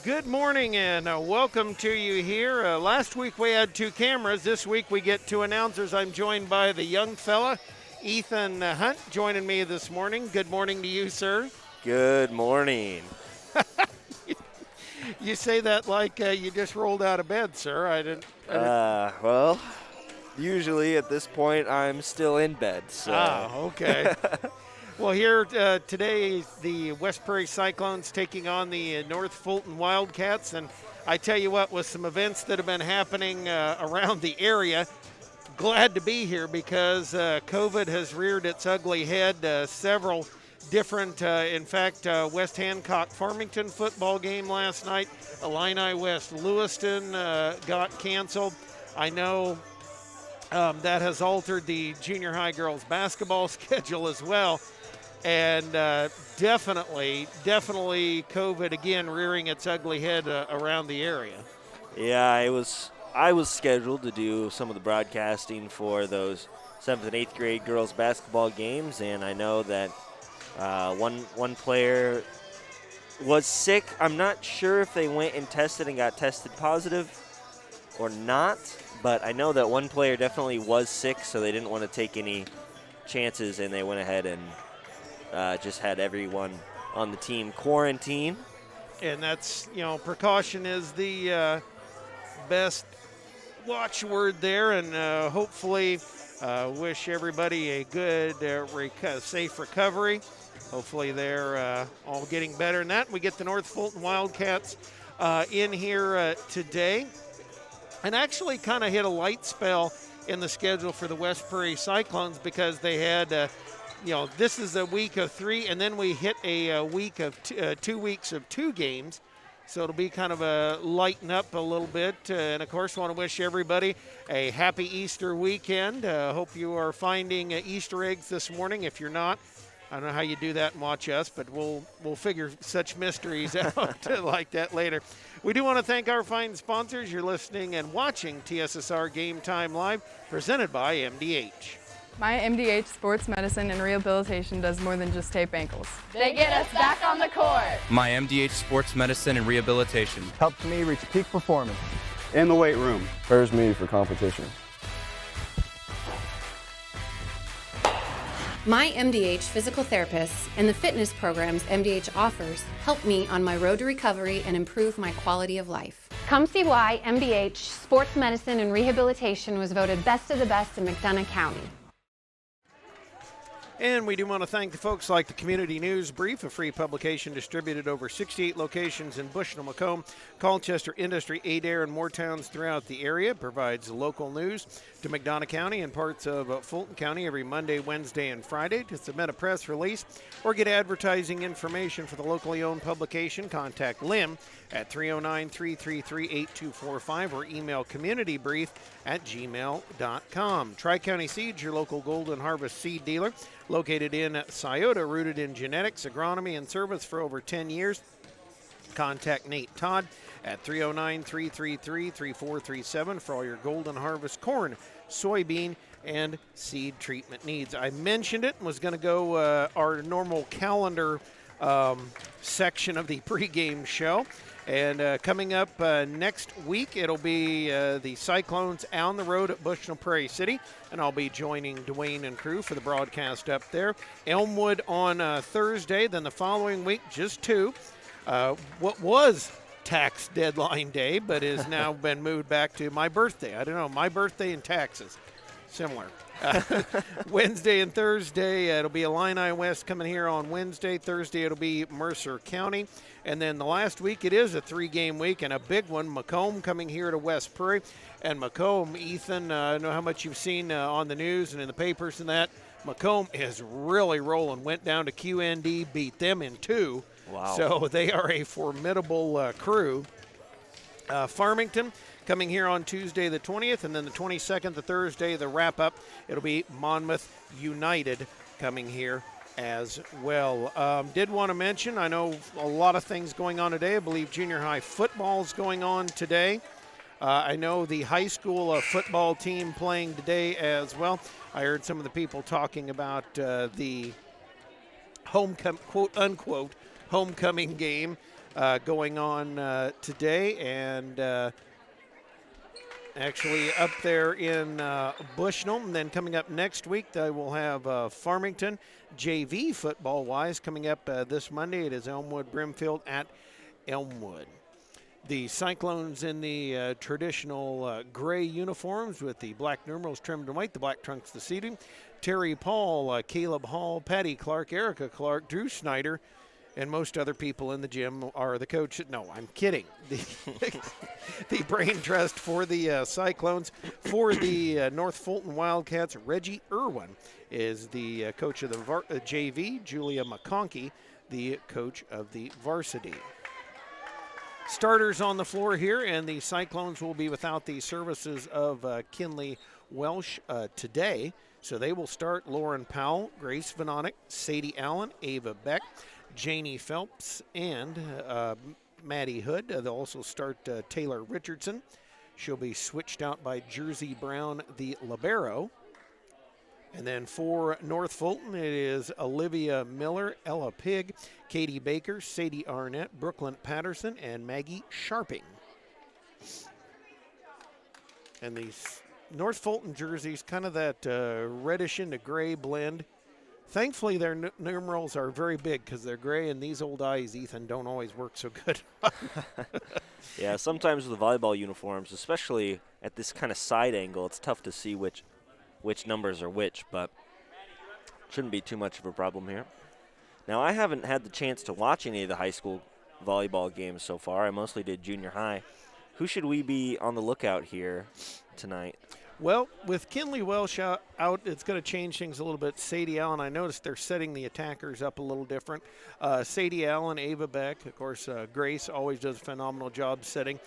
Good morning and welcome to you here. Last week we had two cameras. This week we get two announcers. I'm joined by the young fella, Ethan Hunt, joining me this morning. Good morning to you, sir. Good morning. You say that like you just rolled out of bed, sir. I didn't. Well, usually at this point I'm still in bed. So. Okay. Well, here today, the West Prairie Cyclones taking on the North Fulton Wildcats. And I tell you what, with some events that have been happening around the area, glad to be here because COVID has reared its ugly head. Several different, West Hancock Farmington football game last night. Illini West Lewiston got canceled. I know that has altered the junior high girls basketball schedule as well. And definitely COVID again rearing its ugly head around the area. Yeah, I was scheduled to do some of the broadcasting for those 7th and 8th grade girls basketball games, and I know that one player was sick. I'm not sure if they went and tested and got tested positive or not, but I know that one player definitely was sick, so they didn't want to take any chances, and they went ahead and just had everyone on the team quarantine. And that's, precaution is the best watchword there. And hopefully wish everybody a good, safe recovery. Hopefully they're all getting better than that. We get the North Fulton Wildcats in here today. And actually kind of hit a light spell in the schedule for the West Prairie Cyclones because they had this is a week of 3, and then we hit a week of 2 weeks of 2 games. So it'll be kind of a lighten up a little bit. And, of course, want to wish everybody a happy Easter weekend. Hope you are finding Easter eggs this morning. If you're not, I don't know how you do that and watch us, but we'll figure such mysteries out like that later. We do want to thank our fine sponsors. You're listening and watching TSSR Game Time Live, presented by MDH. My MDH Sports Medicine and Rehabilitation does more than just tape ankles. They get us back on the court. My MDH Sports Medicine and Rehabilitation helps me reach peak performance in the weight room. Prepares me for competition. My MDH physical therapists and the fitness programs MDH offers help me on my road to recovery and improve my quality of life. Come see why MDH Sports Medicine and Rehabilitation was voted best of the best in McDonough County. And we do want to thank the folks like the Community News Brief, a free publication distributed over 68 locations in Bushnell, Macomb, Colchester, Industry, Adair, and more towns throughout the area. It provides local news to McDonough County and parts of Fulton County every Monday, Wednesday, and Friday. To submit a press release or get advertising information for the locally owned publication, contact Lynn at 309-333-8245 or email communitybrief@gmail.com. Tri-County Seeds, your local Golden Harvest seed dealer, located in Scioto, rooted in genetics, agronomy, and service for over 10 years. Contact Nate Todd at 309-333-3437 for all your Golden Harvest corn, soybean, and seed treatment needs. I mentioned it and was going to go our normal calendar section of the pregame show. And coming up next week, it'll be the Cyclones on the road at Bushnell Prairie City, and I'll be joining Dwayne and crew for the broadcast up there. Elmwood on Thursday, then the following week, just 2. What was tax deadline day, but has now been moved back to my birthday. I don't know, my birthday and taxes, similar. Wednesday and Thursday, it'll be Illini West coming here on Wednesday. Thursday, it'll be Mercer County. And then the last week, it is a 3-game week and a big one. Macomb coming here to West Prairie. And Macomb, Ethan, I know how much you've seen on the news and in the papers and that. Macomb is really rolling. Went down to QND, beat them in 2. Wow. So they are a formidable crew. Farmington coming here on Tuesday the 20th, and then the 22nd, the Thursday, the wrap-up. It'll be Monmouth United coming here as well. Did want to mention, I know a lot of things going on today. I believe junior high football is going on today. I know the high school football team playing today as well. I heard some of the people talking about the quote-unquote homecoming game going on today, and actually up there in Bushnell. And then coming up next week, they will have Farmington JV football-wise coming up this Monday. It is Elmwood Brimfield at Elmwood. The Cyclones in the traditional gray uniforms with the black numerals trimmed in white, the black trunks, the seating. Terry Paul, Caleb Hall, Patty Clark, Erica Clark, Drew Snyder, and most other people in the gym are the coach. No, I'm kidding. The brain trust for the Cyclones. For the North Fulton Wildcats, Reggie Irwin is the coach of the JV. Julia McConkey, the coach of the varsity. Starters on the floor here, and the Cyclones will be without the services of Kinley Welsh today. So they will start Lauren Powell, Grace Vanonic, Sadie Allen, Ava Beck, Janie Phelps, and Maddie Hood. They'll also start Taylor Richardson. She'll be switched out by Jersey Brown, the libero. And then for North Fulton, it is Olivia Miller, Ella Pigg, Katie Baker, Sadie Arnett, Brooklyn Patterson, and Maggie Sharping. And these North Fulton jerseys, kind of that reddish into gray blend. Thankfully, their numerals are very big because they're gray, and these old eyes, Ethan, don't always work so good. Yeah, sometimes with the volleyball uniforms, especially at this kind of side angle, it's tough to see which numbers are which, but shouldn't be too much of a problem here. Now, I haven't had the chance to watch any of the high school volleyball games so far. I mostly did junior high. Who should we be on the lookout here tonight? Well, with Kinley Welsh out, it's going to change things a little bit. Sadie Allen, I noticed they're setting the attackers up a little different. Sadie Allen, Ava Beck, of course, Grace always does a phenomenal job setting.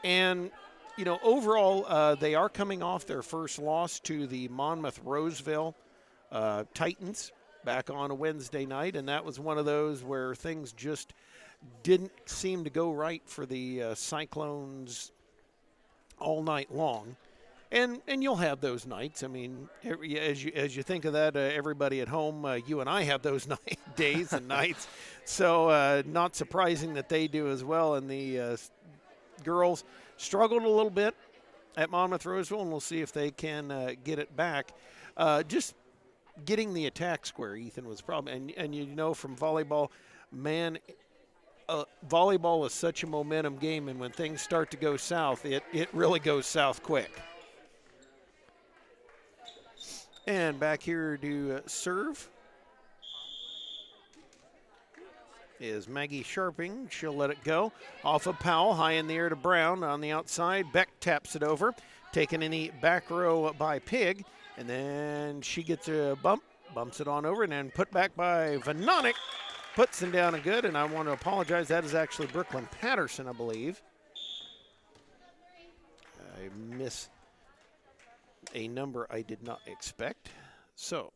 And, you know, overall, they are coming off their first loss to the Monmouth Roseville Titans back on a Wednesday night, and that was one of those where things just didn't seem to go right for the Cyclones all night long. And you'll have those nights. I mean, as you think of that, everybody at home, you and I have those days and nights. So not surprising that they do as well. And the girls struggled a little bit at Monmouth Roseville, and we'll see if they can get it back. Just getting the attack square, Ethan, was a problem. And you know from volleyball, man, volleyball is such a momentum game, and when things start to go south, it really goes south quick. And back here to serve is Maggie Sharping. She'll let it go. Off of Powell, high in the air to Brown on the outside. Beck taps it over. Taken in the back row by Pig. And then she gets a bumps it on over, and then put back by Vanonic. Puts them down and good, and I want to apologize. That is actually Brooklyn Patterson, I believe. I miss a number I did not expect. So,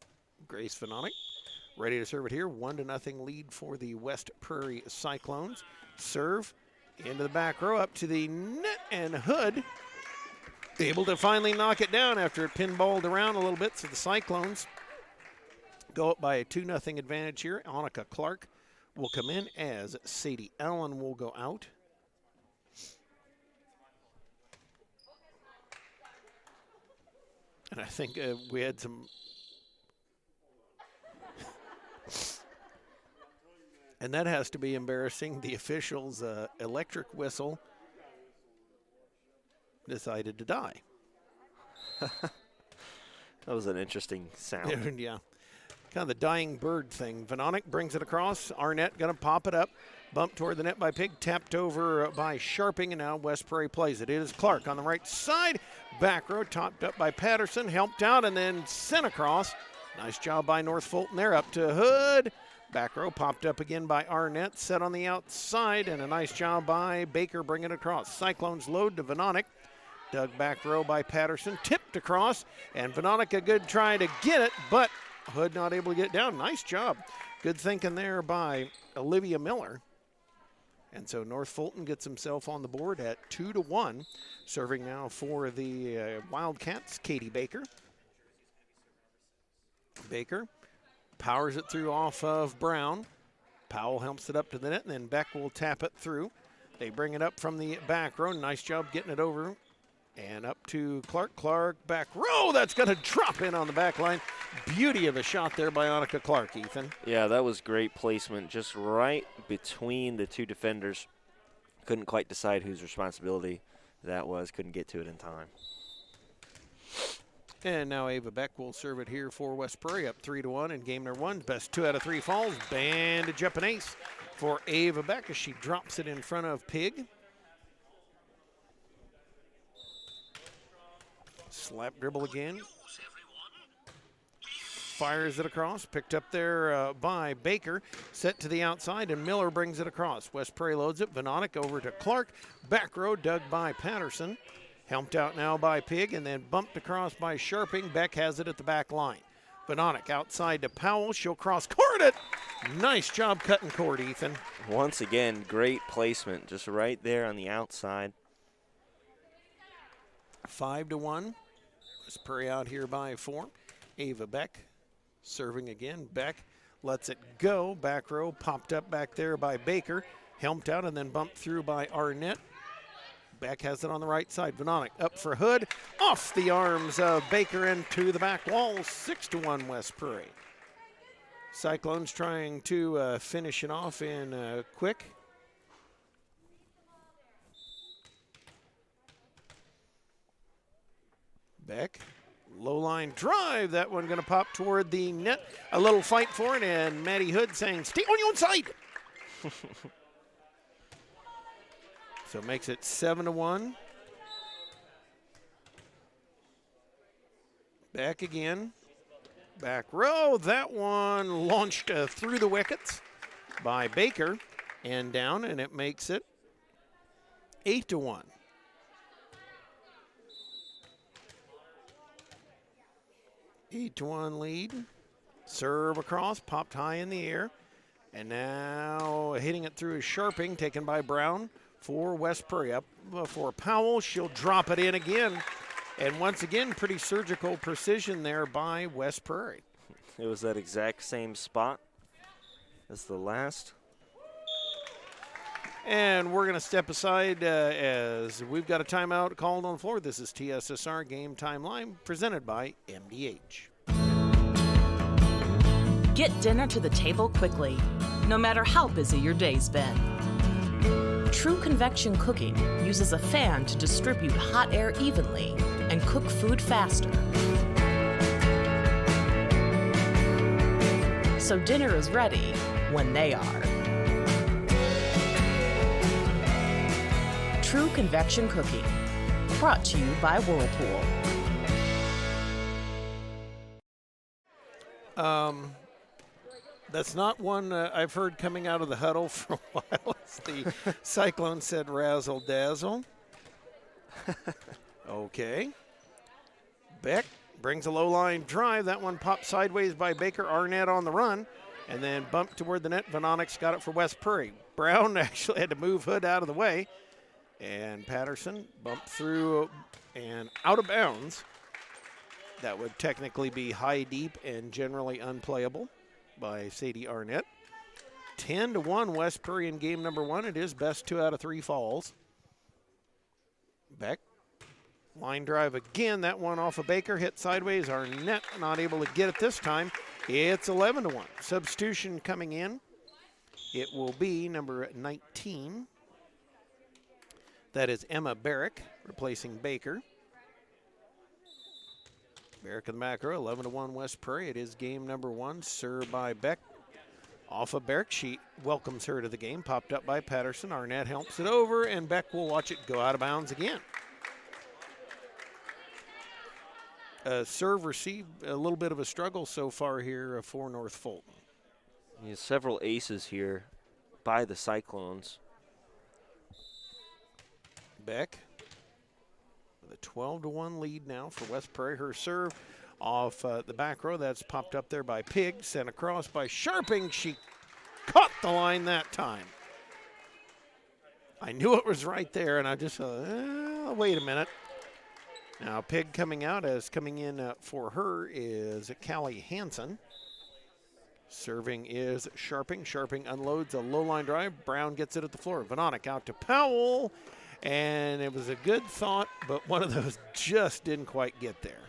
Grace Vanonic ready to serve it here. 1-0 lead for the West Prairie Cyclones. Serve into the back row up to the net, and Hood able to finally knock it down after it pinballed around a little bit. So the Cyclones go up by a 2-0 advantage here. Annika Clark will come in as Sadie Allen will go out. And I think we had some and that has to be embarrassing. The officials' electric whistle decided to die. That was an interesting sound. Yeah. Kind of the dying bird thing. Vanonic brings it across. Arnett going to pop it up. Bumped toward the net by Pig. Tapped over by Sharping, and now West Prairie plays it. It is Clark on the right side. Back row topped up by Patterson. Helped out and then sent across. Nice job by North Fulton there. Up to Hood. Back row popped up again by Arnett. Set on the outside, and a nice job by Baker bringing it across. Cyclones load to Vanonic. Dug back row by Patterson. Tipped across, and Vanonic a good try to get it, but Hood not able to get it down. Nice job. Good thinking there by Olivia Miller. And so North Fulton gets himself on the board at 2-1. Serving now for the Wildcats, Katie Baker. Baker powers it through off of Brown. Powell helps it up to the net, and then Beck will tap it through. They bring it up from the back row. Nice job getting it over. And up to Clark. Clark, back row. That's going to drop in on the back line. Beauty of a shot there by Annika Clark, Ethan. Yeah, that was great placement, just right between the two defenders. Couldn't quite decide whose responsibility that was. Couldn't get to it in time. And now Ava Beck will serve it here for West Prairie, up 3-1 in game number 1. Best 2 out of 3 falls. Bandage up an ace for Ava Beck as she drops it in front of Pig. Slap dribble again. Fires it across. Picked up there by Baker. Set to the outside, and Miller brings it across. West Prairie loads it. Venonic over to Clark. Back row dug by Patterson. Helped out now by Pig, and then bumped across by Sharping. Beck has it at the back line. Venonic outside to Powell. She'll cross court it. Nice job cutting court, Ethan. Once again, great placement, just right there on the outside. 5-1. West Prairie out here by 4. Ava Beck serving again. Beck lets it go. Back row popped up back there by Baker. Helped out and then bumped through by Arnett. Beck has it on the right side. Venonic up for Hood. Off the arms of Baker into the back wall. 6-1 West Prairie. Cyclones trying to finish it off in quick. Beck, low line drive. That one going to pop toward the net. A little fight for it, and Maddie Hood saying, stay on your own side. So it makes it 7-1. Back again. Back row. That one launched through the wickets by Baker and down, and it makes it 8-1. Eight to 1 lead. Serve across, popped high in the air. And now hitting it through is Sharping, taken by Brown for West Prairie. Up for Powell. She'll drop it in again. And once again, pretty surgical precision there by West Prairie. It was that exact same spot as the last. And we're going to step aside as we've got a timeout called on the floor. This is TSSR Game Timeline presented by MDH. Get dinner to the table quickly, no matter how busy your day's been. True Convection Cooking uses a fan to distribute hot air evenly and cook food faster. So dinner is ready when they are. True Convection Cooking, brought to you by Whirlpool. That's not one I've heard coming out of the huddle for a while. As the Cyclone said razzle dazzle. Okay. Beck brings a low line drive. That one popped sideways by Baker. Arnett on the run. And then bumped toward the net. Venonics got it for West Prairie. Brown actually had to move Hood out of the way. And Patterson bumped through and out of bounds. That would technically be high deep and generally unplayable by Sadie Arnett. 10-1 West Prairie in game number 1. It is best 2 out of 3 falls. Beck, line drive again. That one off of Baker, hit sideways. Arnett not able to get it this time. It's 11-1. Substitution coming in. It will be number 19. That is Emma Barrick replacing Baker. Barrick in the back row, 11-1 West Prairie. It is game number 1. Served by Beck. Off of Barrick, she welcomes her to the game. Popped up by Patterson. Arnett helps it over, and Beck will watch it go out of bounds again. Serve received a little bit of a struggle so far here for North Fulton. Yeah, several aces here by the Cyclones. Beck with a 12-1 lead now for West Prairie. Her serve off the back row. That's popped up there by Pig. Sent across by Sharping. She caught the line that time. I knew it was right there, and I just thought, wait a minute. Now Pig coming out, as coming in for her is Callie Hansen. Serving is Sharping. Sharping unloads a low line drive. Brown gets it at the floor. Vononic out to Powell. And it was a good thought, but one of those just didn't quite get there.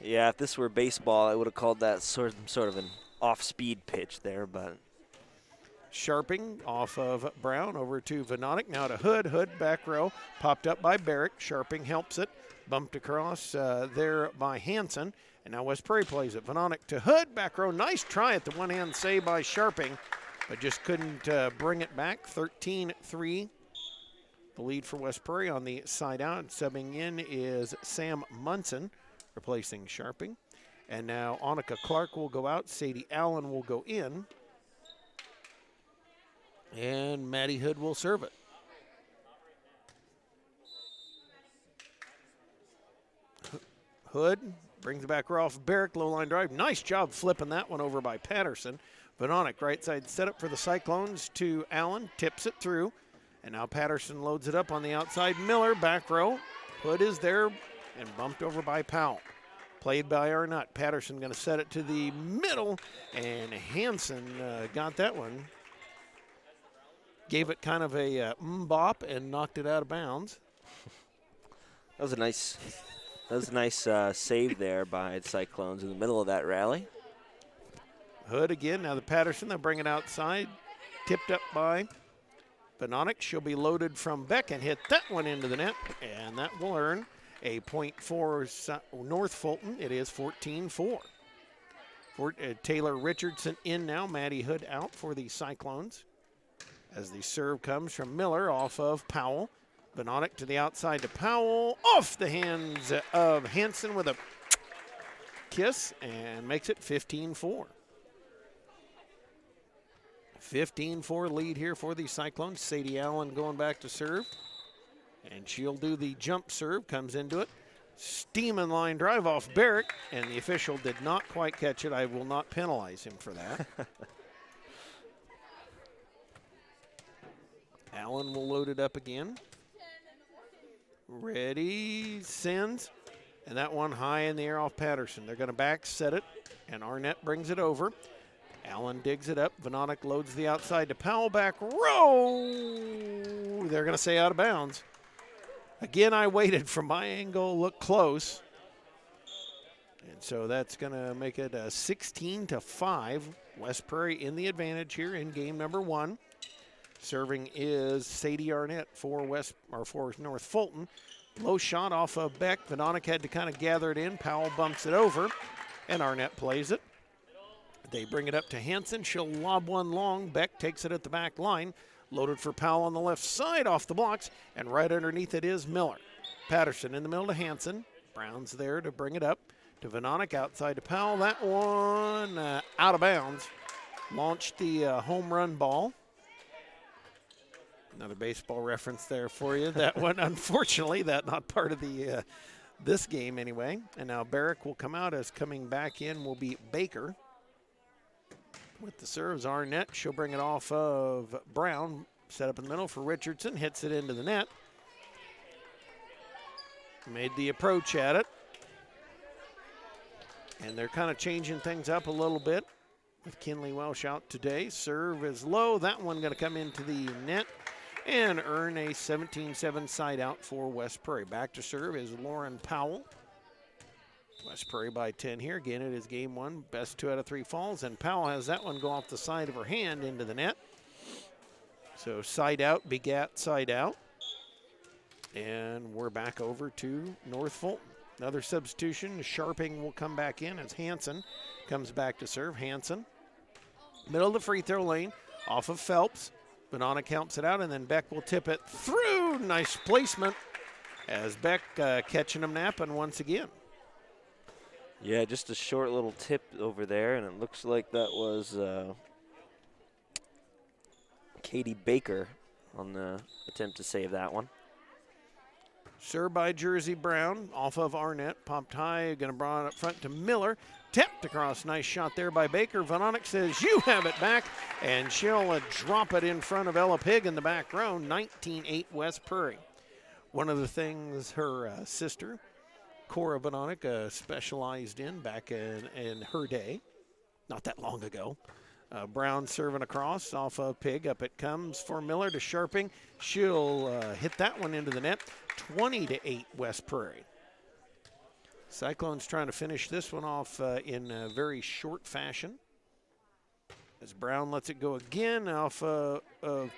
Yeah, if this were baseball, I would have called that sort of an off-speed pitch there, but. Sharping off of Brown over to Vononic. Now to Hood. Hood back row. Popped up by Barrick. Sharping helps it. Bumped across there by Hansen. And now West Prairie plays it. Vononic to Hood. Back row. Nice try at the one-hand save by Sharping, but just couldn't bring it back. 13-3. The lead for West Prairie on the side out. Subbing in is Sam Munson, replacing Sharping. And now Annika Clark will go out. Sadie Allen will go in. And Maddie Hood will serve it. Hood brings it back off Barrick, low line drive. Nice job flipping that one over by Patterson. Vononic right side set up for the Cyclones to Allen, tips it through. And now Patterson loads it up on the outside. Miller back row. Hood is there and bumped over by Powell. Played by Arnott. Patterson going to set it to the middle, and Hansen got that one. Gave it kind of a bop and knocked it out of bounds. That was a nice save there by the Cyclones in the middle of that rally. Hood again. Now the Patterson, they'll bring it outside. Tipped up by Vononic. She'll be loaded from Beck and hit that one into the net, and that will earn a point for North Fulton. It is 14-4. Taylor Richardson in now. Maddie Hood out for the Cyclones. As the serve comes from Miller off of Powell. Vononic to the outside to Powell. Off the hands of Hansen with a kiss and makes it 15-4. 15-4 lead here for the Cyclones. Sadie Allen going back to serve. And she'll do the jump serve, comes into it. Steaming line drive off Barrick, and the official did not quite catch it. I will not penalize him for that. Allen will load it up again. Ready, sends. And that one high in the air off Patterson. They're going to back set it, and Arnett brings it over. Allen digs it up. Vononic loads the outside to Powell back row. They're going to say out of bounds. Again, I waited from my angle, look close. And so that's going to make it 16-5. West Prairie in the advantage here in game number 1. Serving is Sadie Arnett for North Fulton. Low shot off of Beck. Vononic had to kind of gather it in. Powell bumps it over, and Arnett plays it. They bring it up to Hansen. She'll lob one long. Beck takes it at the back line. Loaded for Powell on the left side off the blocks, and right underneath it is Miller. Patterson in the middle to Hansen. Brown's there to bring it up to Vononic, outside to Powell. That one out of bounds. Launched the home run ball. Another baseball reference there for you. That one, unfortunately, that not part of the this game anyway. And now Barrick will come out. As coming back in will be Baker. With the serves, Arnett, she'll bring it off of Brown. Set up in the middle for Richardson, hits it into the net. Made the approach at it. And they're kind of changing things up a little bit with Kinley Welsh out today. Serve is low. That one going to come into the net and earn a 17-7 side out for West Prairie. Back to serve is Lauren Powell. West Prairie by 10 here. Again, it is game 1. Best 2 out of 3 falls. And Powell has that one go off the side of her hand into the net. So side out begat side out. And we're back over to North Fulton. Another substitution. Sharping will come back in as Hansen comes back to serve. Hansen, middle of the free throw lane, off of Phelps. Vononic helps it out, and then Beck will tip it through. Nice placement as Beck catching him napping once again. Yeah, just a short little tip over there, and it looks like that was Katie Baker on the attempt to save that one. Served by Jersey Brown, off of Arnett, popped high, going to bring it up front to Miller. Tapped across, nice shot there by Baker. Vononic says, you have it back, and she'll drop it in front of Ella Pig in the back row, 19-8 West Prairie. One of the things her sister, Cora Vononic, specialized in back in her day. not that long ago. Brown serving across off of Pig. Up it comes for Miller to Sharping. She'll hit that one into the net. 20-8 West Prairie. Cyclones trying to finish this one off in a very short fashion. As Brown lets it go again off of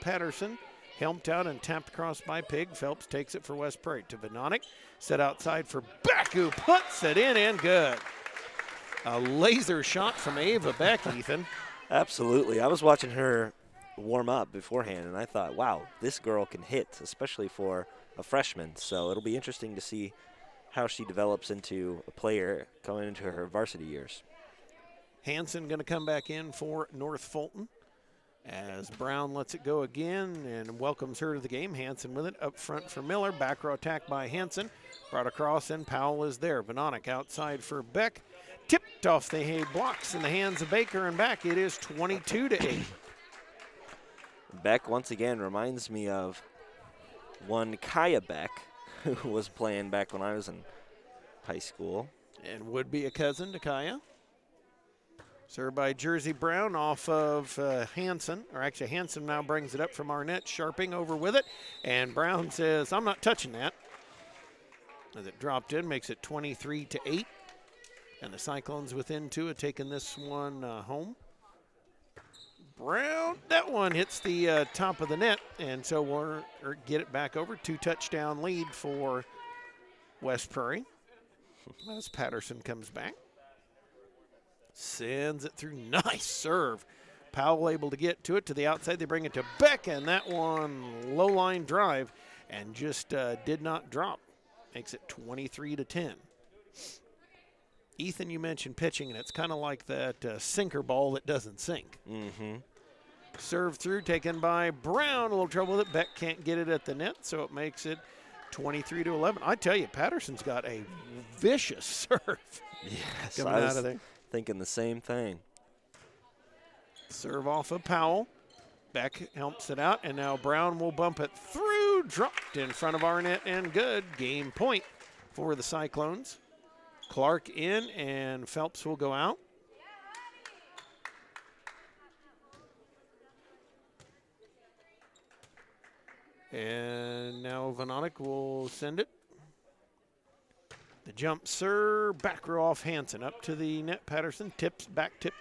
Patterson. Helped out and tapped across by Pig. Phelps takes it for West Prairie to Venonic. Set outside for Beck, who puts it in and good. A laser shot from Ava Beck, Ethan. Absolutely. I was watching her warm up beforehand, and I thought, wow, this girl can hit, especially for a freshman. So it'll be interesting to see how she develops into a player coming into her varsity years. Hanson going to come back in for North Fulton as Brown lets it go again and welcomes her to the game. Hanson with it up front for Miller. Back row attack by Hanson. Brought across and Powell is there. Venonic outside for Beck. Tipped off the hay blocks in the hands of Baker and back. It is 22-8. Beck once again reminds me of one Kaya Beck, who was playing back when I was in high school. And would be a cousin to Kaya. Served by Jersey Brown off of Hanson, or actually Hanson now brings it up from Arnett. Sharping over with it, and Brown says, I'm not touching that. As it dropped in, makes it 23-8. And the Cyclones within two have taken this one home. Brown, that one hits the top of the net, and so we'll get it back over. 2-touchdown lead for West Prairie as Patterson comes back. Sends it through. Nice serve. Powell able to get to it to the outside. They bring it to Beck, and that one low line drive and just did not drop. Makes it 23-10. Ethan, you mentioned pitching, and it's kind of like that sinker ball that doesn't sink. Mm-hmm. Serve through, taken by Brown. A little trouble with it. Beck can't get it at the net, so it makes it 23-11. I tell you, Patterson's got a vicious serve. Yes, coming I out was of there. Thinking the same thing. Serve off of Powell. Beck helps it out, and now Brown will bump it through. Dropped in front of Arnett, and good. Game point for the Cyclones. Clark in, and Phelps will go out. And now Venonic will send it. The jump serve, back row off Hanson. Up to the net, Patterson tips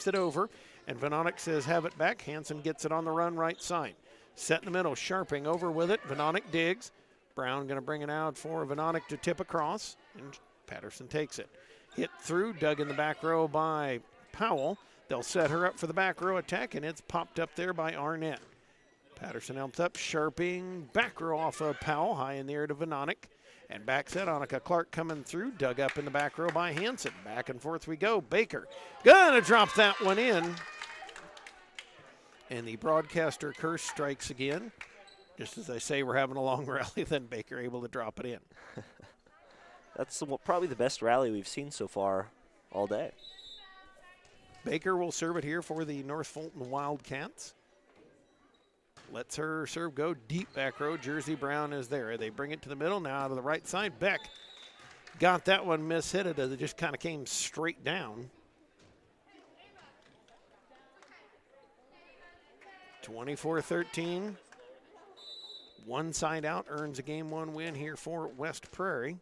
it over. And Venonic says, have it back. Hanson gets it on the run right side. Set in the middle, Sharping over with it. Venonic digs. Brown going to bring it out for Venonic to tip across. And Patterson takes it. Hit through, dug in the back row by Powell. They'll set her up for the back row attack, and it's popped up there by Arnett. Patterson helps up, Sharping, back row off of Powell, high in the air to Venonic. And back set, Annika Clark coming through, dug up in the back row by Hanson. Back and forth we go. Baker gonna drop that one in. And the broadcaster curse strikes again. Just as I say, we're having a long rally, then Baker able to drop it in. That's probably the best rally we've seen so far all day. Baker will serve it here for the North Fulton Wildcats. Lets her serve go deep back row. Jersey Brown is there. They bring it to the middle, now out of the right side. Beck got that one mishit it as it just kind of came straight down. 24-13. One side out earns a game one win here for West Prairie.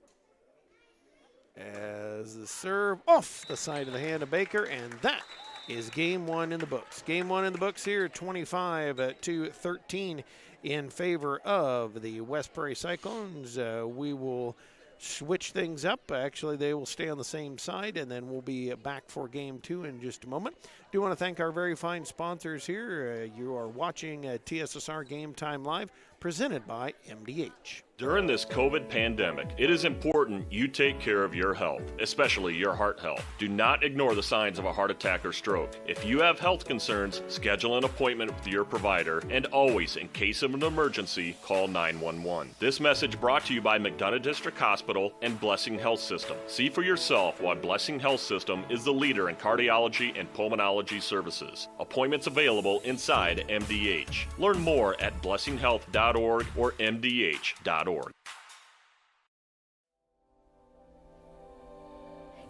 As the serve off the side of the hand of Baker, and that is game one in the books. Game one in the books here, 25-13 in favor of the West Prairie Cyclones. We will switch things up. Actually, they will stay on the same side, and then we'll be back for game two in just a moment. Do want to thank our very fine sponsors here. You are watching TSSR Game Time Live, presented by MDH. During this COVID pandemic, it is important you take care of your health, especially your heart health. Do not ignore the signs of a heart attack or stroke. If you have health concerns, schedule an appointment with your provider, and always, in case of an emergency, call 911. This message brought to you by McDonough District Hospital and Blessing Health System. See for yourself why Blessing Health System is the leader in cardiology and pulmonology services. Appointments available inside MDH. Learn more at blessinghealth.org or mdh.org.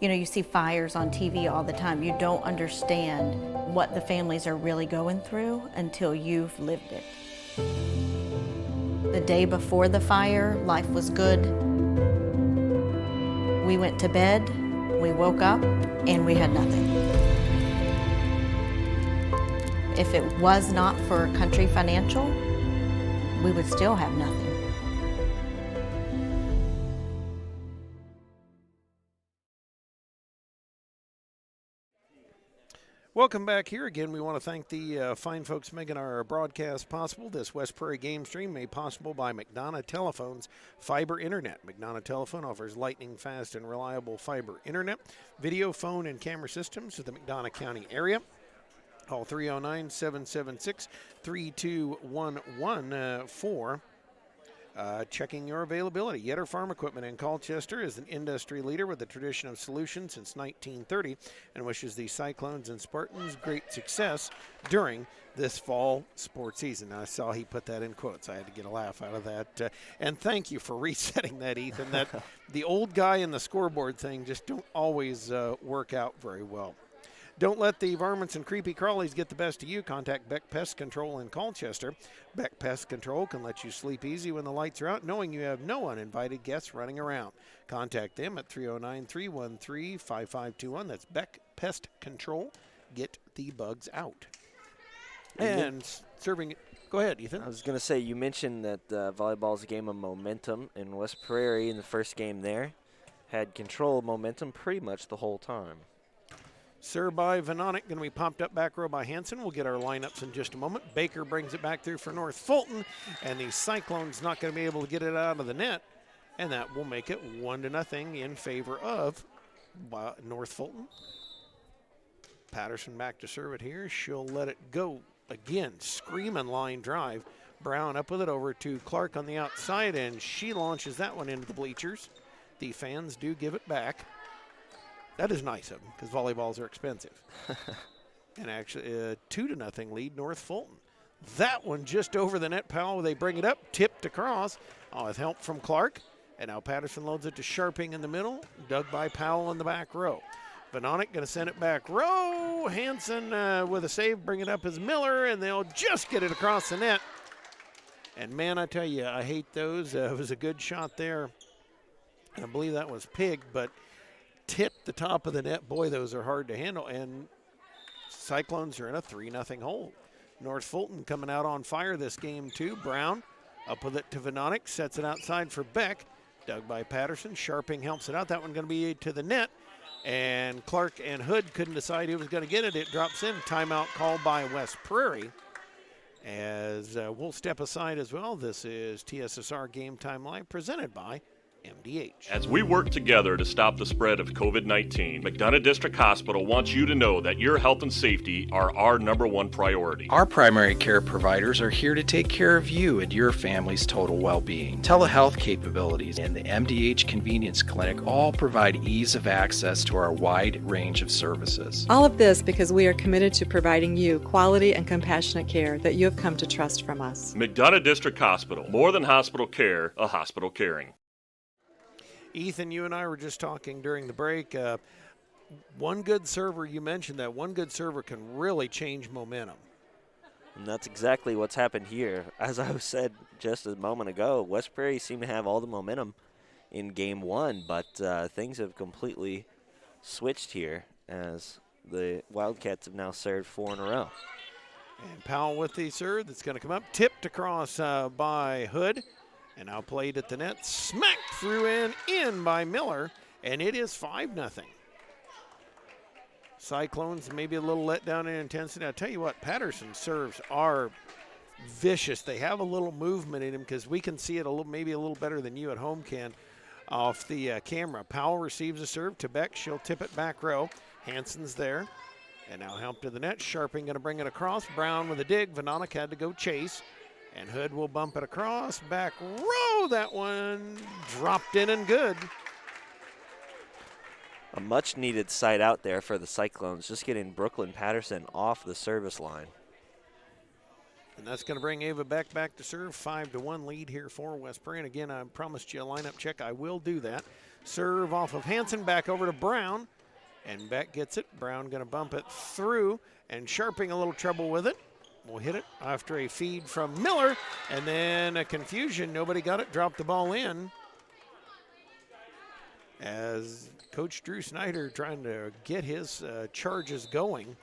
You know, you see fires on TV all the time. You don't understand what the families are really going through until you've lived it. The day before the fire, life was good. We went to bed, we woke up, and we had nothing. If it was not for Country Financial, we would still have nothing. Welcome back here again. We want to thank the fine folks making our broadcast possible. This West Prairie game stream made possible by McDonough Telephone's Fiber Internet. McDonough Telephone offers lightning fast and reliable fiber internet, video, phone, and camera systems to the McDonough County area. Call 309-776-3211 for checking your availability. Yetter Farm Equipment in Colchester is an industry leader with a tradition of solutions since 1930 and wishes the Cyclones and Spartans great success during this fall sports season. I saw he put that in quotes. I had to get a laugh out of that. And thank you for resetting that, Ethan. That the old guy and the scoreboard thing just don't always work out very well. Don't let the varmints and creepy crawlies get the best of you. Contact Beck Pest Control in Colchester. Beck Pest Control can let you sleep easy when the lights are out, knowing you have no uninvited guests running around. Contact them at 309-313-5521. That's Beck Pest Control. Get the bugs out. And serving it. Go ahead, Ethan. I was going to say, you mentioned that volleyball is a game of momentum, and West Prairie in the first game there had control of momentum pretty much the whole time. Serve by Venonic, going to be popped up back row by Hanson. We'll get our lineups in just a moment. Baker brings it back through for North Fulton, and the Cyclones not going to be able to get it out of the net, and that will make it 1-0 in favor of North Fulton. Patterson back to serve it here. She'll let it go again. Screaming line drive. Brown up with it over to Clark on the outside, and she launches that one into the bleachers. The fans do give it back. That is nice of them because volleyballs are expensive. And actually, 2-0 lead, North Fulton. That one just over the net, Powell. They bring it up, tipped across with help from Clark. And now Patterson loads it to Sharping in the middle, dug by Powell in the back row. Venonic going to send it back row. Hanson with a save, bring it up as Miller, and they'll just get it across the net. And man, I tell you, I hate those. It was a good shot there. And I believe that was Pig, but tipped the top of the net. Boy, those are hard to handle, and Cyclones are in a 3-0 hole. North Fulton coming out on fire this game too. Brown up with it to Venonic, sets it outside for Beck, dug by Patterson. Sharping helps it out. That one going to be to the net, and Clark and Hood couldn't decide who was going to get it. It drops in. Timeout called by West Prairie. As we'll step aside as well. This is TSSR Game Time Live presented by MDH. As we work together to stop the spread of COVID-19, McDonough District Hospital wants you to know that your health and safety are our #1 priority. Our primary care providers are here to take care of you and your family's total well-being. Telehealth capabilities and the MDH Convenience Clinic all provide ease of access to our wide range of services. All of this because we are committed to providing you quality and compassionate care that you have come to trust from us. McDonough District Hospital, more than hospital care, a hospital caring. Ethan, you and I were just talking during the break. One good server, you mentioned that one good server can really change momentum. And that's exactly what's happened here. As I said just a moment ago, West Prairie seemed to have all the momentum in game one, but things have completely switched here as the Wildcats have now served 4 in a row. And Powell with the serve that's going to come up, tipped across by Hood. And now played at the net, smacked through and in by Miller, and it is 5-0. Cyclones maybe a little let down in intensity. I'll tell you what, Patterson's serves are vicious. They have a little movement in them because we can see it maybe a little better than you at home can off the camera. Powell receives a serve to Beck. She'll tip it back row. Hanson's there. And now help to the net. Sharping going to bring it across. Brown with a dig. Venonic had to go chase. And Hood will bump it across, back row, that one dropped in and good. A much needed sight out there for the Cyclones, just getting Brooklyn Patterson off the service line. And that's going to bring Ava Beck back to serve. 5-1 lead here for West Prairie. And again, I promised you a lineup check. I will do that. Serve off of Hansen, back over to Brown. And Beck gets it. Brown going to bump it through, and Sharping a little trouble with it. Will hit it after a feed from Miller, and then a confusion. Nobody got it, dropped the ball in. As Coach Drew Snyder trying to get his charges going.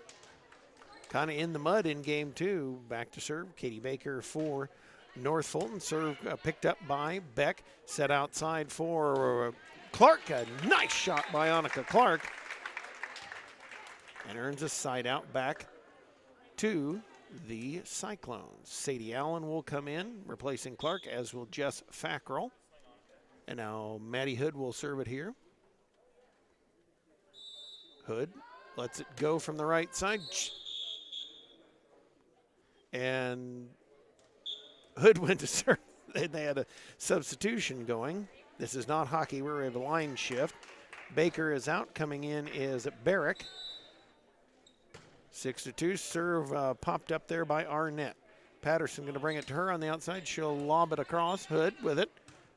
Kind of in the mud in game 2. Back to serve. Katie Baker for North Fulton. Serve picked up by Beck. Set outside for Clark. A nice shot by Annika Clark. And earns a side out back to the Cyclones. Sadie Allen will come in, replacing Clark, as will Jess Fackrell. And now Maddie Hood will serve it here. Hood lets it go from the right side. And Hood went to serve. They had a substitution going. This is not hockey where we have a line shift. Baker is out. Coming in is Barrick. 6-2. Serve popped up there by Arnett. Patterson going to bring it to her on the outside. She'll lob it across. Hood with it.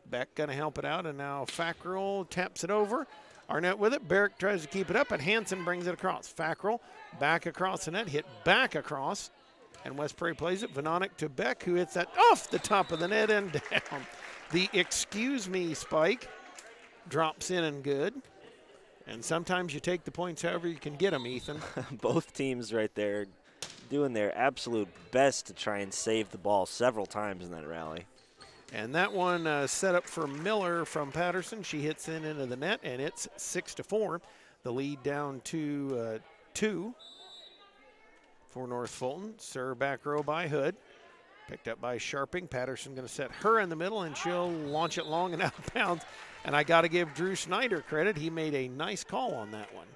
Beck going to help it out, and now Fackrell taps it over. Arnett with it. Barrick tries to keep it up, and Hansen brings it across. Fackrell back across the net, hit back across, and West Prairie plays it. Vanonik to Beck, who hits that off the top of the net and down. The excuse me spike drops in and good. And sometimes you take the points however you can get them, Ethan. Both teams right there doing their absolute best to try and save the ball several times in that rally. And that one set up for Miller from Patterson. She hits in into the net, and it's 6-4. The lead down to 2 for North Fulton. Serve back row by Hood. Picked up by Sharping. Patterson going to set her in the middle, and she'll launch it long and out of bounds. And I got to give Drew Snyder credit. He made a nice call on that one.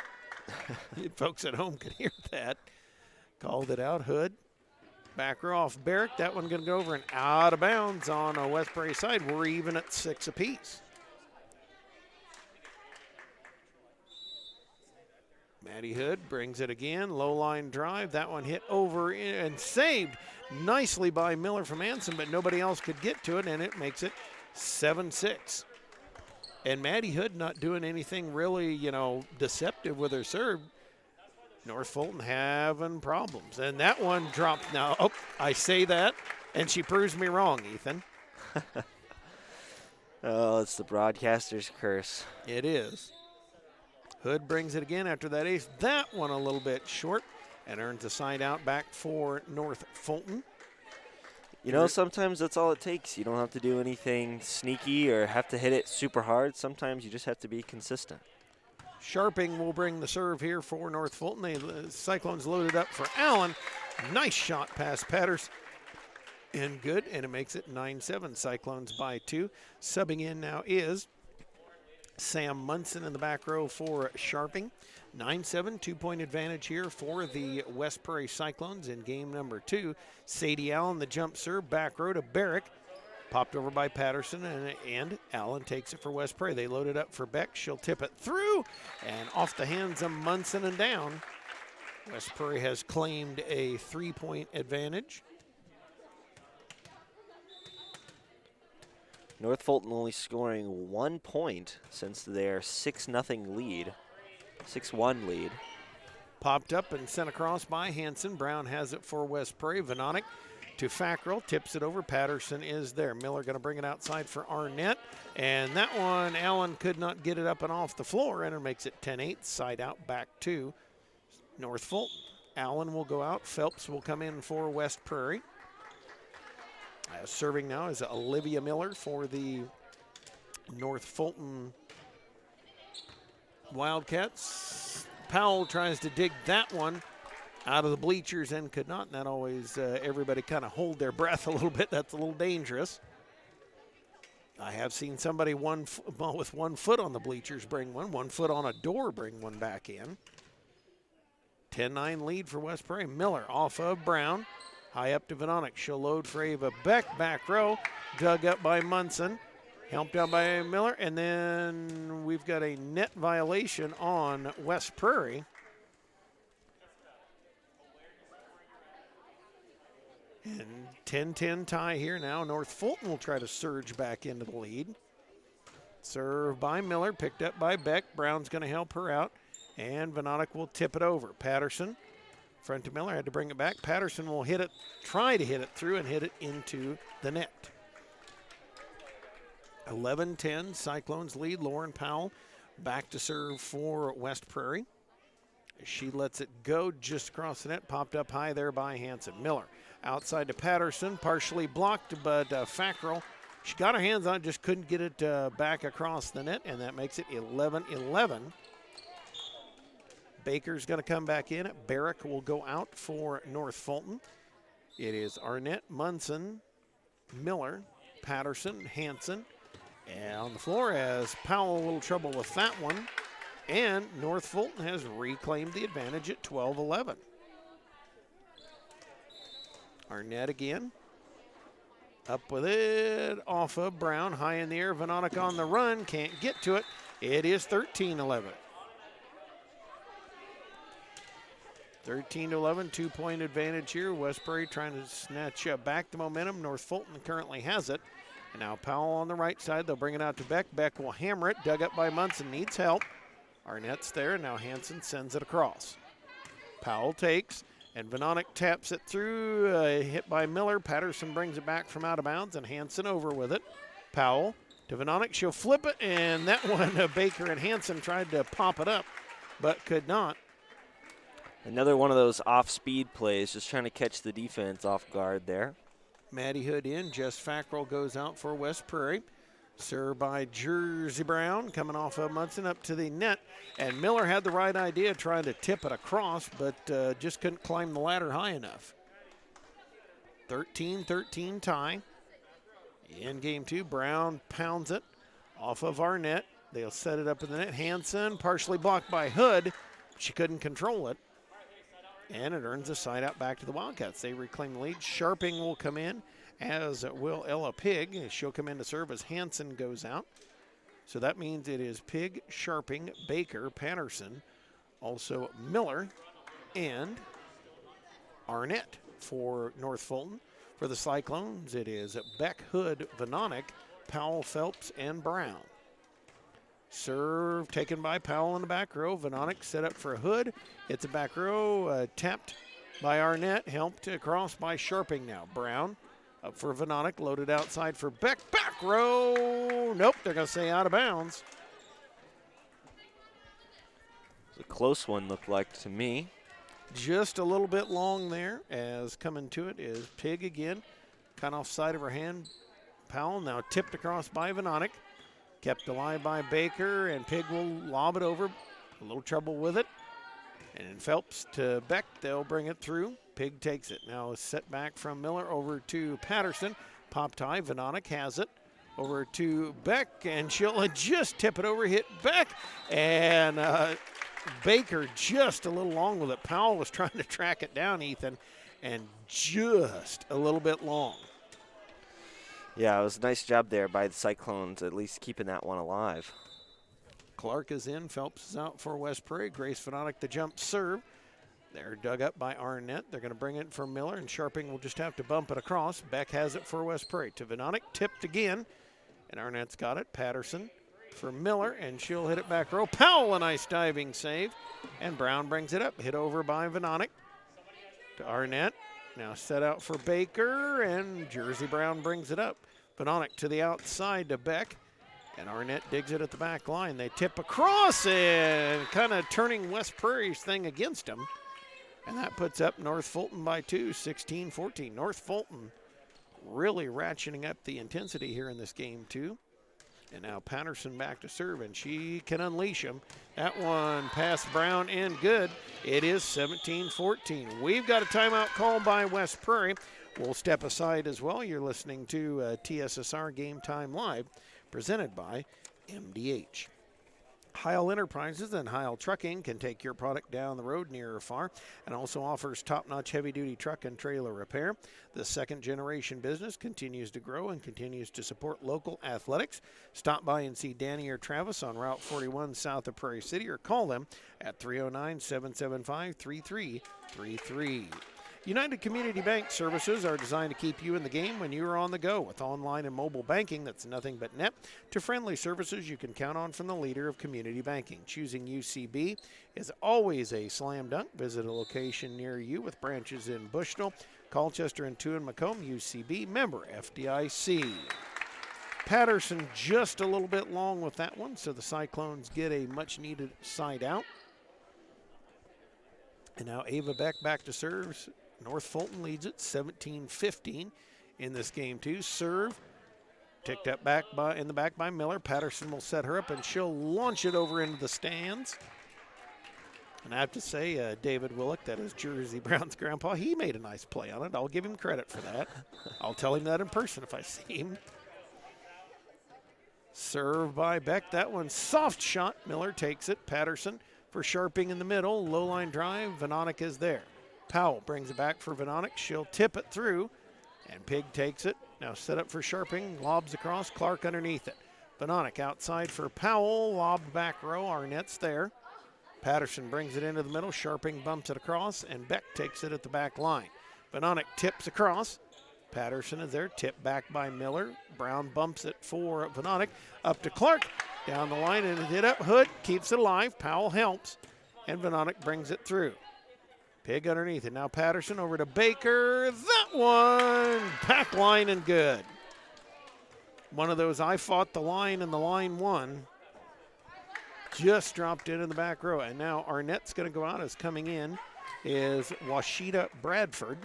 Folks at home could hear that. Called it out. Hood. Back row off Barrick. That one going to go over and out of bounds on a West Prairie side. We're even at 6 apiece. Maddie Hood brings it again. Low line drive. That one hit over and saved nicely by Miller from Anson, but nobody else could get to it, and it makes it 7-6. And Maddie Hood not doing anything really, deceptive with her serve. North Fulton having problems. And that one dropped now. Oh, I say that, and she proves me wrong, Ethan. Oh, it's the broadcaster's curse. It is. Hood brings it again after that ace. That one a little bit short and earns a side out back for North Fulton. Sometimes that's all it takes. You don't have to do anything sneaky or have to hit it super hard. Sometimes you just have to be consistent. Sharping will bring the serve here for North Fulton. The Cyclones loaded up for Allen. Nice shot past Patterson. And good, and it makes it 9-7. Cyclones by 2. Subbing in now is Sam Munson in the back row for Sharping. 9-7, 2-point advantage here for the West Prairie Cyclones in game number 2. Sadie Allen, the jump serve, back row to Barrick. Popped over by Patterson, and Allen takes it for West Prairie. They load it up for Beck. She'll tip it through, and off the hands of Munson and down. West Prairie has claimed a 3-point advantage. North Fulton only scoring 1 point since their 6-0 lead. 6-1 lead. Popped up and sent across by Hansen. Brown has it for West Prairie. Vanonik to Fackrell, tips it over. Patterson is there. Miller going to bring it outside for Arnett. And that one, Allen could not get it up and off the floor, and it makes it 10-8. Side out back to North Fulton. Allen will go out. Phelps will come in for West Prairie. Serving now is Olivia Miller for the North Fulton Wildcats. Powell tries to dig that one out of the bleachers and could not. And that always, everybody kind of hold their breath a little bit. That's a little dangerous. I have seen somebody with 1 foot on the bleachers bring one. 1 foot on a door bring one back in. 10-9 lead for West Prairie. Miller off of Brown. High up to Vanonik. She'll load for Ava Beck. Back row. Dug up by Munson. Helped out by Miller. And then we've got a net violation on West Prairie. And 10-10 tie here now. North Fulton will try to surge back into the lead. Serve by Miller, picked up by Beck. Brown's going to help her out, and Vononic will tip it over. Patterson, front to Miller, had to bring it back. Patterson will hit it, try to hit it through, and hit it into the net. 11-10, Cyclones lead. Lauren Powell back to serve for West Prairie. She lets it go just across the net, popped up high there by Hanson. Miller outside to Patterson, partially blocked, but Fackrell, she got her hands on it, just couldn't get it back across the net, and that makes it 11-11. Baker's going to come back in. Barrick will go out for North Fulton. It is Arnett, Munson, Miller, Patterson, Hanson. And on the floor as Powell, a little trouble with that one. And North Fulton has reclaimed the advantage at 12-11. Arnett again. Up with it, off of Brown, high in the air. Vononic on the run, can't get to it. It is 13-11. 13-11, 2-point advantage here. West Prairie trying to snatch back the momentum. North Fulton currently has it. And now Powell on the right side. They'll bring it out to Beck. Beck will hammer it. Dug up by Munson, needs help. Arnett's there, and now Hanson sends it across. Powell takes, and Vononic taps it through. Hit by Miller. Patterson brings it back from out of bounds, and Hanson over with it. Powell to Vononic. She'll flip it, and that one, Baker and Hanson tried to pop it up, but could not. Another one of those off-speed plays, just trying to catch the defense off guard there. Maddie Hood in. Jess Fackrell goes out for West Prairie. Served by Jersey Brown, coming off of Munson up to the net. And Miller had the right idea, trying to tip it across, but just couldn't climb the ladder high enough. 13-13 tie. In game two, Brown pounds it off of Arnett. They'll set it up in the net. Hanson, partially blocked by Hood. She couldn't control it. And it earns a side out back to the Wildcats. They reclaim the lead. Sharping will come in, as will Ella Pig. She'll come in to serve as Hanson goes out. So that means it is Pig, Sharping, Baker, Patterson, also Miller, and Arnett for North Fulton. For the Cyclones, it is Beck, Hood, Vononic, Powell, Phelps, and Brown. Serve taken by Powell in the back row. Vononic set up for Hood. It's a back row, tapped by Arnett, helped across by Sharping now. Brown up for Vononic, loaded outside for Beck. Back row. Nope, they're going to say out of bounds. It's a close one, looked like to me. Just a little bit long there, as coming to it is Pig again. Kind of off side of her hand. Powell now tipped across by Vononic. Kept alive by Baker, and Pig will lob it over. A little trouble with it. And Phelps to Beck. They'll bring it through. Pig takes it. Now set back from Miller over to Patterson. Popped high. Vononic has it. Over to Beck, and she'll just tip it over. Hit Beck. And Baker just a little long with it. Powell was trying to track it down, Ethan, and just a little bit long. Yeah, it was a nice job there by the Cyclones, at least keeping that one alive. Clark is in. Phelps is out for West Prairie. Grace Vononic the jump serve. They're dug up by Arnett. They're going to bring it for Miller, and Sharping will just have to bump it across. Beck has it for West Prairie. To Vononic, tipped again, and Arnett's got it. Patterson for Miller, and she'll hit it back row. Powell, a nice diving save, and Brown brings it up. Hit over by Vononic to Arnett. Now set out for Baker, and Jersey Brown brings it up. Vononic to the outside to Beck, and Arnett digs it at the back line. They tip across, and kind of turning West Prairie's thing against them. And that puts up North Fulton by 2, 16-14. North Fulton really ratcheting up the intensity here in this game, too. And now Patterson back to serve, and she can unleash him. That one past Brown and good. It is 17-14. We've got a timeout called by West Prairie. We'll step aside as well. You're listening to TSSR Game Time Live, presented by MDH. Heil Enterprises and Heil Trucking can take your product down the road near or far, and also offers top-notch heavy-duty truck and trailer repair. The second-generation business continues to grow and continues to support local athletics. Stop by and see Danny or Travis on Route 41 south of Prairie City, or call them at 309-775-3333. United Community Bank services are designed to keep you in the game when you are on the go. With online and mobile banking that's nothing but net to friendly services you can count on from the leader of community banking. Choosing UCB is always a slam dunk. Visit a location near you with branches in Bushnell, Colchester, and two in Macomb. UCB, member FDIC. Patterson just a little bit long with that one, so the Cyclones get a much-needed side out. And now Ava Beck back to serve. North Fulton leads it 17-15 in this game too. Serve ticked up in the back by Miller. Patterson will set her up and she'll launch it over into the stands. And I have to say, David Willock, that is Jersey Brown's grandpa, he made a nice play on it. I'll give him credit for that. I'll tell him that in person if I see him. Serve by Beck. That one soft shot. Miller takes it. Patterson for Sharping in the middle. Low line drive. Vanonik is there. Powell brings it back for Vanonik. She'll tip it through, and Pig takes it. Now set up for Sharping. Lobs across. Clark underneath it. Vanonik outside for Powell. Lobbed back row. Arnett's there. Patterson brings it into the middle. Sharping bumps it across, and Beck takes it at the back line. Vanonik tips across. Patterson is there. Tipped back by Miller. Brown bumps it for Vanonik. Up to Clark. Down the line and hit up. Hood keeps it alive. Powell helps, and Vanonik brings it through. Pig underneath it. Now Patterson over to Baker. That one, back line and good. One of those I fought the line and the line won. Just dropped in the back row. And now Arnett's going to go out. As coming in is Washita Bradford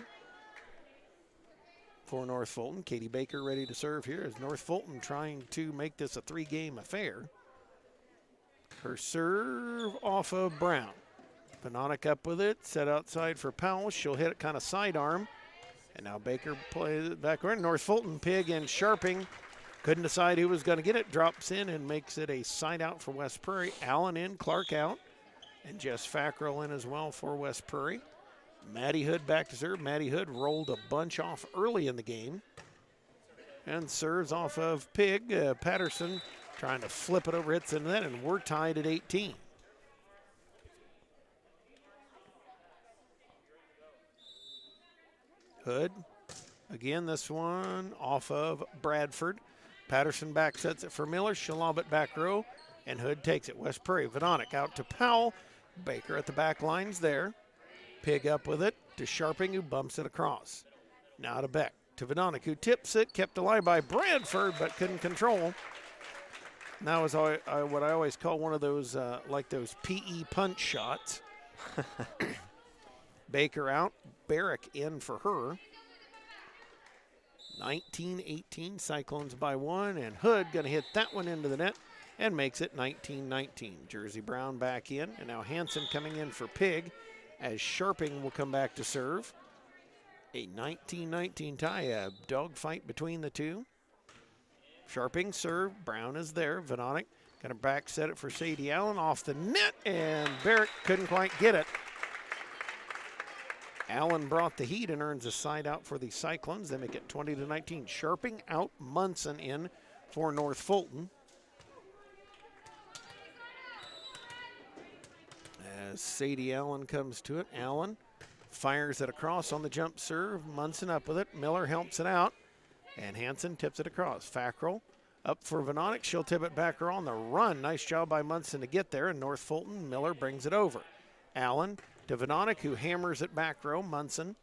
for North Fulton. Katie Baker ready to serve here as North Fulton trying to make this a three-game affair. Her serve off of Brown. Vanonik up with it, set outside for Powell. She'll hit it kind of sidearm. And now Baker plays it backward. North Fulton, Pig and Sharping couldn't decide who was going to get it. Drops in and makes it a side out for West Prairie. Allen in, Clark out. And Jess Fackrell in as well for West Prairie. Maddie Hood back to serve. Maddie Hood rolled a bunch off early in the game. And serves off of Pig. Patterson trying to flip it over, hits in that, and we're tied at 18. Hood, again, this one off of Bradford. Patterson back sets it for Miller. She'll lob it back row, and Hood takes it. West Prairie, Vanonik out to Powell. Baker at the back line's there. Pig up with it to Sharping, who bumps it across. Now to Beck, to Vanonik, who tips it, kept alive by Bradford, but couldn't control. And that was what I always call one of those, like those PE punch shots. Baker out, Barrick in for her. 19-18, Cyclones by one, and Hood going to hit that one into the net and makes it 19-19. Jersey Brown back in, and now Hanson coming in for Pig as Sharping will come back to serve. A 19-19 tie, a dogfight between the two. Sharping serve, Brown is there. Vanonik going to back set it for Sadie Allen off the net, and Barrick couldn't quite get it. Allen brought the heat and earns a side out for the Cyclones. They make it 20-19. Sharping out, Munson in for North Fulton. As Sadie Allen comes to it, Allen fires it across on the jump serve. Munson up with it. Miller helps it out, and Hanson tips it across. Fackrell up for Vanonik. She'll tip it back on the run. Nice job by Munson to get there, and North Fulton, Miller brings it over. Allen to Vanonik, who hammers it back row. Munson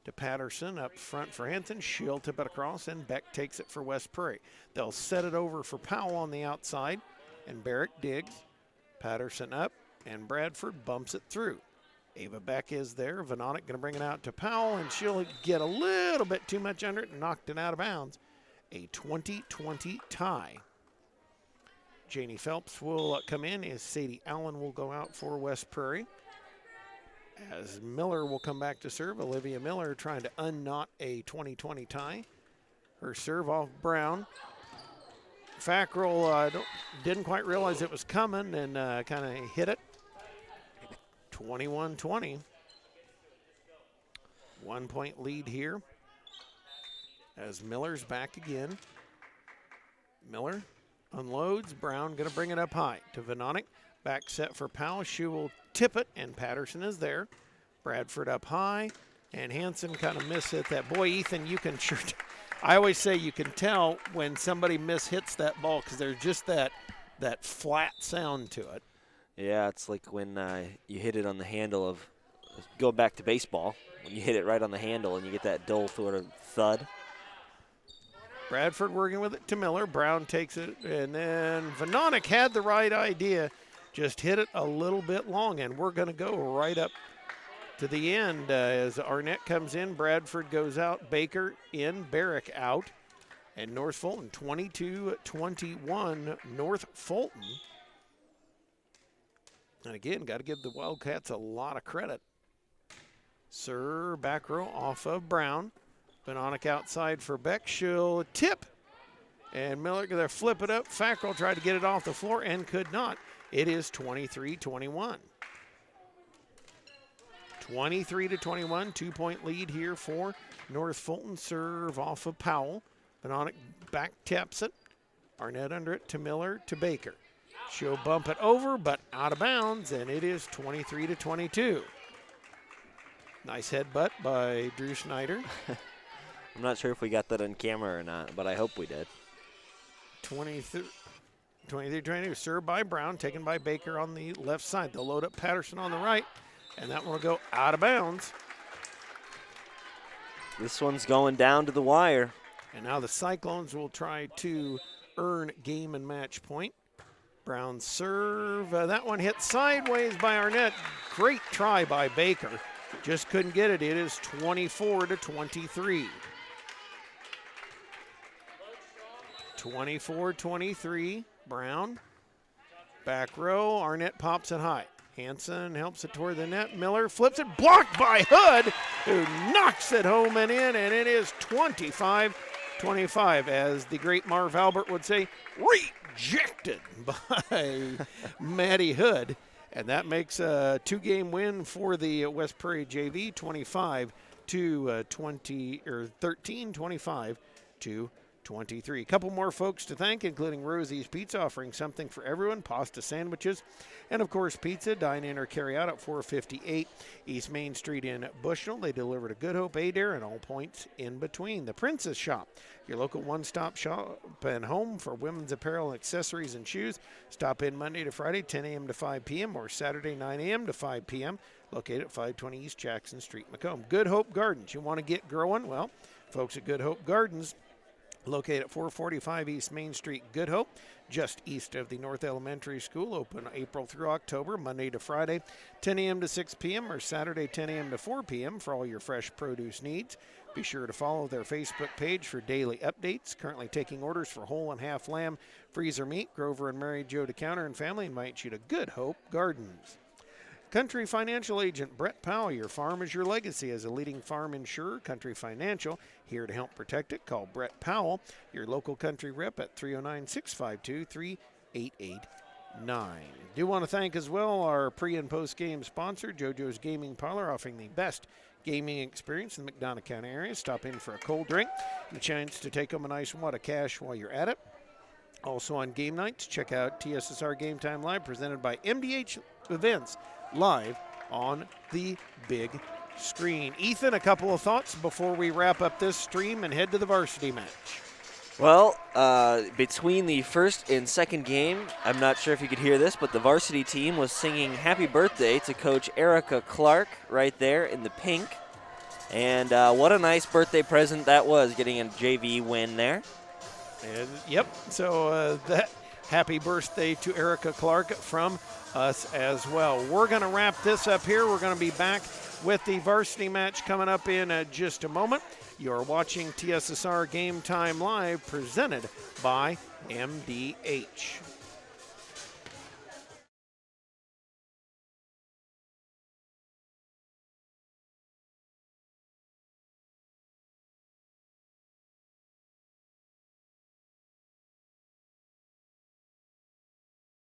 to Patterson up front for Hanson. She'll tip it across, and Beck takes it for West Prairie. They'll set it over for Powell on the outside, and Barrick digs. Patterson up, and Bradford bumps it through. Ava Beck is there. Vanonik going to bring it out to Powell, and she'll get a little bit too much under it and knocked it out of bounds. A 20-20 tie. Janie Phelps will come in as Sadie Allen will go out for West Prairie. As Miller will come back to serve. Olivia Miller trying to unknot a 20-20 tie. Her serve off Brown. Fackrell didn't quite realize it was coming and kind of hit it. 21-20. 1 point lead here. As Miller's back again. Miller unloads. Brown going to bring it up high to Vanonik. Back set for Powell. She will tip it, and Patterson is there. Bradford up high. And Hansen kind of mishit that. Boy, Ethan, you can sure. I always say you can tell when somebody mishits that ball because there's just that flat sound to it. Yeah, it's like when you hit it on the handle of, go back to baseball, when you hit it right on the handle and you get that dull sort of thud. Bradford working with it to Miller. Brown takes it, and then Vanonic had the right idea, just hit it a little bit long, and we're going to go right up to the end as Arnett comes in. Bradford goes out, Baker in, Barrick out, and North Fulton 22-21, North Fulton. And again, got to give the Wildcats a lot of credit. Sir, back row off of Brown. Vanonic outside for Beck. She'll tip. And Miller going to flip it up. Fackrell tried to get it off the floor and could not. It is 23-21. 23-21, 2-point lead here for North Fulton. Serve off of Powell. Vanonic back taps it. Arnett under it to Miller to Baker. She'll bump it over, but out of bounds, and it is 23-22. Nice headbutt by Drew Schneider. I'm not sure if we got that on camera or not, but I hope we did. 23-22, served by Brown, taken by Baker on the left side. They'll load up Patterson on the right, and that one will go out of bounds. This one's going down to the wire. And now the Cyclones will try to earn game and match point. Brown serve. That one hit sideways by Arnett. Great try by Baker. Just couldn't get it. It is 24-23. 24-23. Brown. Back row. Arnett pops it high. Hansen helps it toward the net. Miller flips it. Blocked by Hood, who knocks it home and in, and it is 25-25. As the great Marv Albert would say, rejected by Maddie Hood. And that makes a two-game win for the West Prairie JV, 13-25 to 23. A couple more folks to thank, including Rosie's Pizza, offering something for everyone, pasta sandwiches, and of course pizza. Dine in or carry out at 458 East Main Street in Bushnell. They deliver to Good Hope, Adair, and all points in between. The Princess Shop, your local one-stop shop and home for women's apparel and accessories and shoes. Stop in Monday to Friday, 10 a.m. to 5 p.m. or Saturday, 9 a.m. to 5 p.m. Located at 520 East Jackson Street, Macomb. Good Hope Gardens. You want to get growing? Well, folks at Good Hope Gardens, located at 445 East Main Street, Good Hope, just east of the North Elementary School. Open April through October, Monday to Friday, 10 a.m. to 6 p.m. or Saturday, 10 a.m. to 4 p.m. for all your fresh produce needs. Be sure to follow their Facebook page for daily updates. Currently taking orders for whole and half lamb freezer meat. Grover and Mary Jo DeCounter and family invite you to Good Hope Gardens. Country Financial Agent Brett Powell, your farm is your legacy. As a leading farm insurer, Country Financial, here to help protect it. Call Brett Powell, your local country rep, at 309-652-3889. Do want to thank as well our pre- and post-game sponsor, JoJo's Gaming Parlor, offering the best gaming experience in the McDonough County area. Stop in for a cold drink and a chance to take home a nice wad of cash while you're at it. Also on game nights, check out TSSR Game Time Live, presented by MDH Events, live on the big screen. Ethan, a couple of thoughts before we wrap up this stream and head to the varsity match. Well, between the first and second game, I'm not sure if you could hear this, but the varsity team was singing happy birthday to Coach Erica Clark right there in the pink. And what a nice birthday present that was, getting a JV win there. And, yep, so that happy birthday to Erica Clark from us as well. We're going to wrap this up here. We're going to be back with the varsity match coming up in just a moment. You're watching TSSR Game Time Live, presented by MDH.